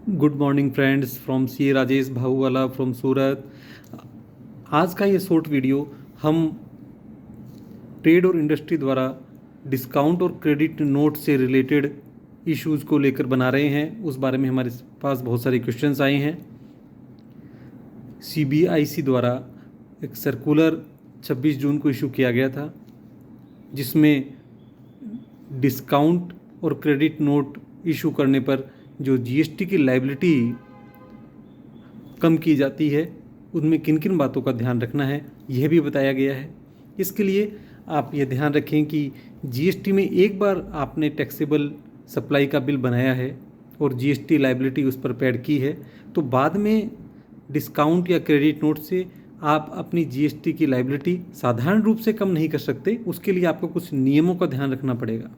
Good morning friends from C Rajesh Bhauwala from Surat. आज का ये शॉर्ट वीडियो हम ट्रेड और इंडस्ट्री द्वारा डिस्काउंट और क्रेडिट नोट से रिलेटेड इश्यूज़ को लेकर बना रहे हैं। उस बारे में हमारे पास बहुत सारे क्वेश्चंस आए हैं। सीबीआईसी द्वारा एक सर्कुलर 26 जून को इशू किया गया था, जिसमें डिस्काउंट और क्रेडिट नोट इशू करने पर जो जीएसटी की लायबिलिटी कम की जाती है, उनमें किन किन बातों का ध्यान रखना है, यह भी बताया गया है। इसके लिए आप ये ध्यान रखें कि जीएसटी में एक बार आपने टैक्सेबल सप्लाई का बिल बनाया है और जीएसटी लायबिलिटी उस पर पेड की है, तो बाद में डिस्काउंट या क्रेडिट नोट से आप अपनी जीएसटी की लायबिलिटी साधारण रूप से कम नहीं कर सकते। उसके लिए आपको कुछ नियमों का ध्यान रखना पड़ेगा।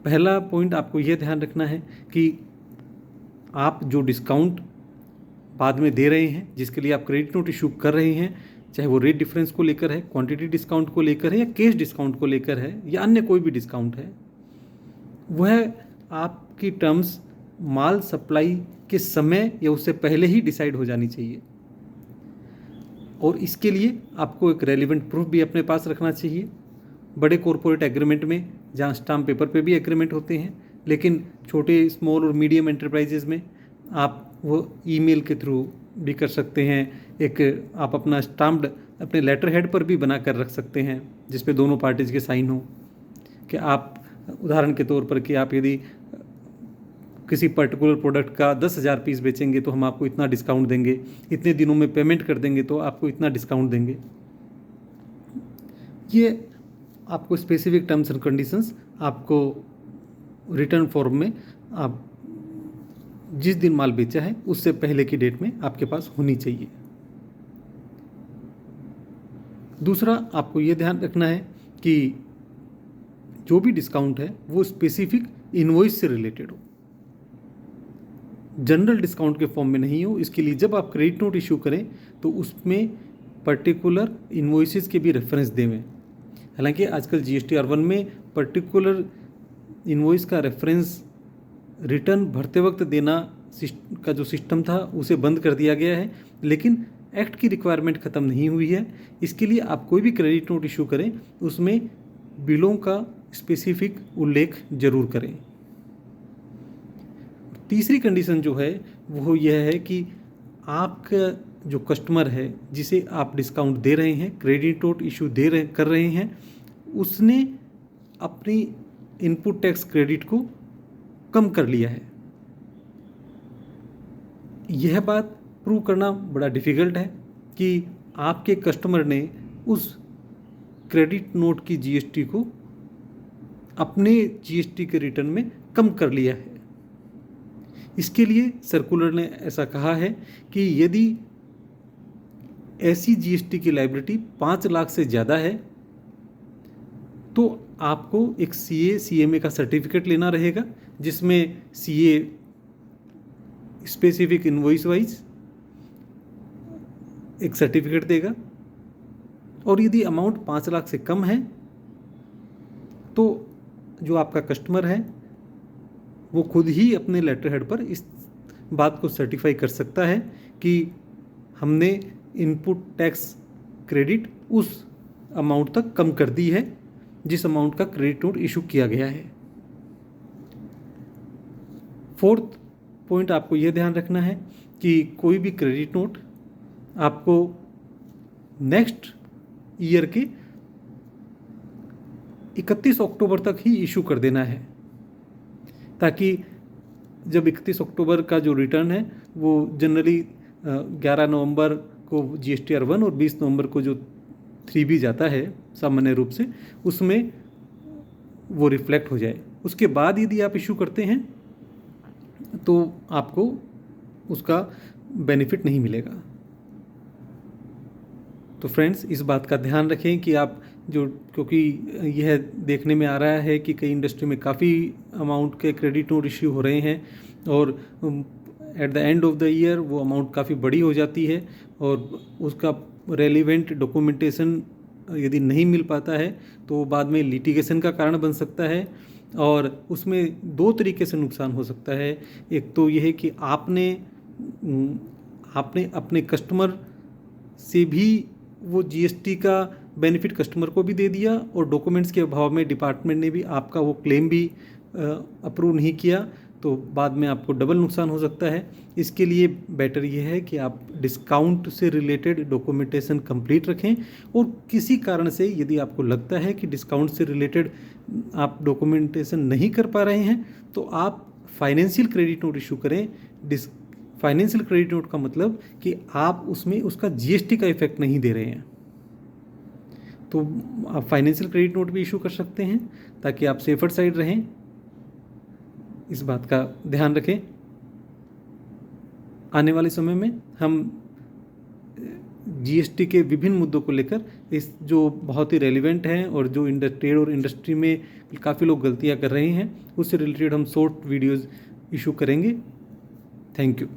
पहला पॉइंट आपको यह ध्यान रखना है कि आप जो डिस्काउंट बाद में दे रहे हैं, जिसके लिए आप क्रेडिट नोट इशू कर रहे हैं, चाहे वो रेट डिफरेंस को लेकर है, क्वांटिटी डिस्काउंट को लेकर है, या कैश डिस्काउंट को लेकर है, या अन्य कोई भी डिस्काउंट है, वह आपकी टर्म्स माल सप्लाई के समय या उससे पहले ही डिसाइड हो जानी चाहिए। और इसके लिए आपको एक रेलिवेंट प्रूफ भी अपने पास रखना चाहिए। बड़े कॉरपोरेट एग्रीमेंट में जहाँ स्टाम्प पेपर पे भी एग्रीमेंट होते हैं, लेकिन छोटे स्मॉल और मीडियम एंटरप्राइजेज़ में आप वो ईमेल के थ्रू भी कर सकते हैं। एक आप अपना स्टाम्प्ड अपने लेटर हेड पर भी बना कर रख सकते हैं, जिस पे दोनों पार्टीज़ के साइन हो, कि आप उदाहरण के तौर पर कि आप यदि किसी पर्टिकुलर प्रोडक्ट का 10,000 पीस बेचेंगे तो हम आपको इतना डिस्काउंट देंगे, इतने दिनों में पेमेंट कर देंगे तो आपको इतना डिस्काउंट देंगे। ये आपको स्पेसिफिक टर्म्स एंड कंडीशंस आपको रिटर्न फॉर्म में आप जिस दिन माल बेचा है उससे पहले की डेट में आपके पास होनी चाहिए। दूसरा, आपको ये ध्यान रखना है कि जो भी डिस्काउंट है वो स्पेसिफिक इनवॉइस से रिलेटेड हो, जनरल डिस्काउंट के फॉर्म में नहीं हो। इसके लिए जब आप क्रेडिट नोट इशू करें तो उसमें पर्टिकुलर इनवॉइसेस के भी रेफरेंस देवें। हालांकि आजकल जीएसटी R1 में पर्टिकुलर इनवॉइस का रेफरेंस रिटर्न भरते वक्त देना का जो सिस्टम था उसे बंद कर दिया गया है, लेकिन एक्ट की रिक्वायरमेंट ख़त्म नहीं हुई है। इसके लिए आप कोई भी क्रेडिट नोट इशू करें उसमें बिलों का स्पेसिफिक उल्लेख जरूर करें। तीसरी कंडीशन जो है वो यह है कि आपका जो कस्टमर है जिसे आप डिस्काउंट दे रहे हैं, क्रेडिट नोट इशू कर रहे हैं, उसने अपनी इनपुट टैक्स क्रेडिट को कम कर लिया है। यह बात प्रूव करना बड़ा डिफ़िकल्ट है कि आपके कस्टमर ने उस क्रेडिट नोट की जीएसटी को अपने जीएसटी के रिटर्न में कम कर लिया है। इसके लिए सर्कुलर ने ऐसा कहा है कि यदि ऐसी जीएसटी की लायबिलिटी 5 लाख से ज़्यादा है तो आपको एक CA-CMA का सर्टिफिकेट लेना रहेगा, जिसमें CA स्पेसिफिक इनवॉइस वाइज एक सर्टिफिकेट देगा। और यदि अमाउंट 5 लाख से कम है तो जो आपका कस्टमर है वो खुद ही अपने लेटर हेड पर इस बात को सर्टिफाई कर सकता है कि हमने इनपुट टैक्स क्रेडिट उस अमाउंट तक कम कर दी है जिस अमाउंट का क्रेडिट नोट इशू किया गया है। फोर्थ पॉइंट आपको यह ध्यान रखना है कि कोई भी क्रेडिट नोट आपको नेक्स्ट ईयर के 31 अक्टूबर तक ही इशू कर देना है, ताकि जब 31 अक्टूबर का जो रिटर्न है वो जनरली 11 नवंबर को जीएसटी R1 और 20 नवंबर को जो 3B जाता है सामान्य रूप से, उसमें वो रिफ्लेक्ट हो जाए। उसके बाद यदि आप इशू करते हैं तो आपको उसका बेनिफिट नहीं मिलेगा। तो फ्रेंड्स, इस बात का ध्यान रखें कि आप क्योंकि यह देखने में आ रहा है कि कई इंडस्ट्री में काफ़ी अमाउंट के क्रेडिट नोट इश्यू हो रहे हैं और at the end of the year वो अमाउंट काफ़ी बड़ी हो जाती है और उसका रेलिवेंट डॉक्यूमेंटेशन यदि नहीं मिल पाता है तो बाद में लिटिगेशन का कारण बन सकता है। और उसमें दो तरीके से नुकसान हो सकता है। एक तो यह है कि आपने अपने कस्टमर से भी वो जीएसटी का बेनिफिट कस्टमर को भी दे दिया और डॉक्यूमेंट्स के अभाव में डिपार्टमेंट ने भी आपका वो क्लेम भी अप्रूव नहीं किया, तो बाद में आपको डबल नुकसान हो सकता है। इसके लिए बेटर ये है कि आप डिस्काउंट से रिलेटेड डॉक्यूमेंटेशन कंप्लीट रखें, और किसी कारण से यदि आपको लगता है कि डिस्काउंट से रिलेटेड आप डॉक्यूमेंटेशन नहीं कर पा रहे हैं तो आप फाइनेंशियल क्रेडिट नोट इशू करें। फाइनेंशियल क्रेडिट नोट का मतलब कि आप उसमें उसका जीएसटी का इफेक्ट नहीं दे रहे हैं, तो आप फाइनेंशियल क्रेडिट नोट भी इशू कर सकते हैं ताकि आप सेफर साइड रहें। इस बात का ध्यान रखें। आने वाले समय में हम जीएसटी के विभिन्न मुद्दों को लेकर, इस जो बहुत ही रेलिवेंट हैं और जो ट्रेड और इंडस्ट्री में काफ़ी लोग गलतियां कर रहे हैं, उससे रिलेटेड हम शॉर्ट वीडियोज़ इशू करेंगे। Thank you.